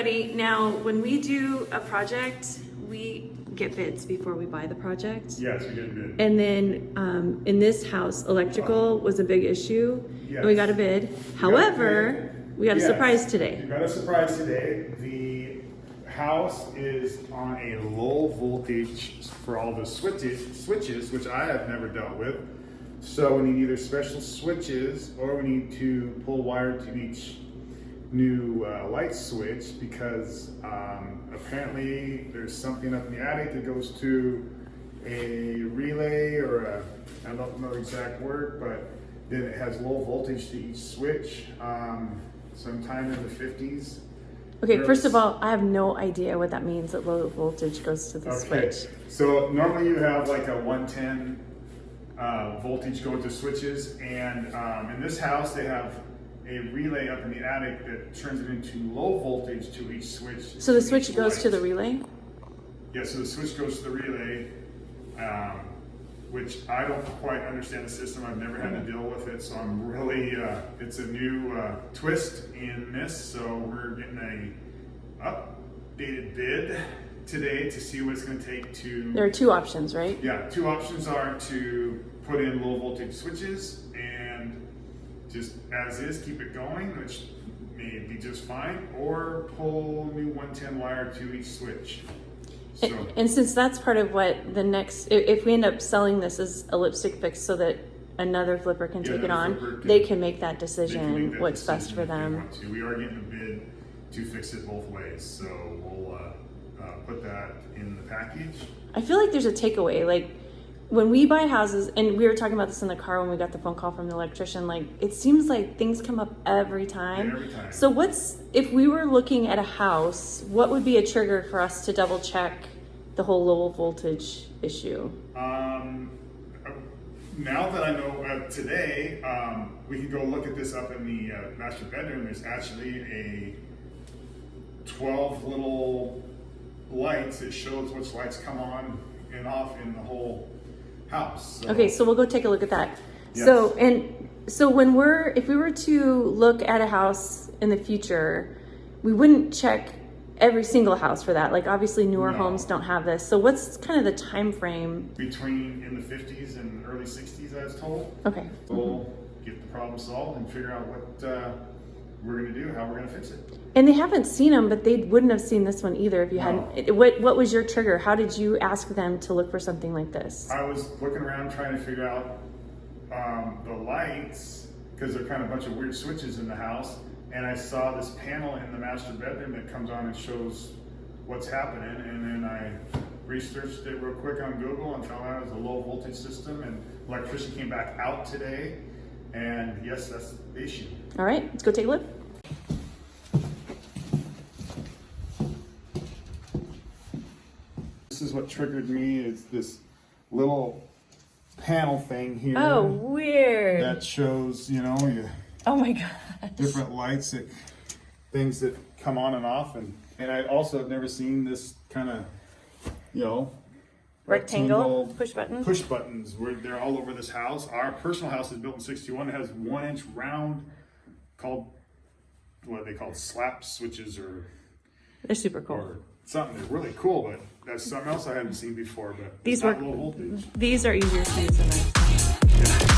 everybody. Now, when we do a project, we get bids before we buy the project. Yes, we get a bid. And then in this house, electrical was a big issue. Yes. And we got a bid. However, we got a Yes. surprise today. We got a surprise today. The house is on a low voltage for all the switches, which I have never dealt with. So we need either special switches or we need to pull wire to each new light switch because apparently there's something up in the attic that goes to a relay or a, I don't know the exact word, but then it has low voltage to each switch sometime in the 50s. Okay, first of all, I have no idea what that means that low voltage goes to the switch. So normally you have like a 110 voltage go to switches, and in this house they have a relay up in the attic that turns it into low voltage to each switch. So the switch goes to the relay? Yeah, so the switch goes to the relay, which I don't quite understand the system. I've never had to deal with it, so I'm really, it's a new twist in this, so we're getting a updated bid today to see what it's going to take to... There are two options, right? Yeah, two options are to put in low voltage switches and just as is, keep it going, which may be just fine, or pull new 110 wire to each switch. So, And since that's part of what the next, if we end up selling this as a lipstick fix so that another flipper can take it on, they can make that decision what's best for them. We are getting a bid to fix it both ways, so we'll put that in the package. I feel like there's a takeaway, like when we buy houses, and we were talking about this in the car when we got the phone call from the electrician, like it seems like things come up every time. Yeah, every time. So if we were looking at a house, what would be a trigger for us to double check the whole low voltage issue? Now that I know today, we can go look at this up in the master bedroom. There's actually a 12 little lights. It shows which lights come on and off in the whole house. So, Okay, so we'll go take a look at that. Yes. So if we were to look at a house in the future, we wouldn't check every single house for that. Like obviously newer homes don't have this. So what's kind of the time frame? between in the 50s and early 60s, I was told. Okay. We'll get the problem solved and figure out what we're going to do, how we're going to fix it. And they haven't seen them, but they wouldn't have seen this one either if you hadn't. What was your trigger? How did you ask them to look for something like this? I was looking around trying to figure out the lights because they're kind of a bunch of weird switches in the house, and I saw this panel in the master bedroom that comes on and shows what's happening, and then I researched it real quick on Google and found out it was a low voltage system, and electrician came back out today, and yes, that's the issue. All right, let's go take a look. This is what triggered me, is this little panel thing here. Oh, weird. That shows, you know, Oh my God. different lights, things that come on and off, and I also have never seen this kind of, you know, Rectangle push button. push buttons where they're all over this house. Our personal house is built in 61. It has 1 inch round called, what are they called, slap switches or They're super cool. or something. They're really cool, but that's something else I haven't seen before. But These it's not work. low voltage. These are easier to use than I. Yeah.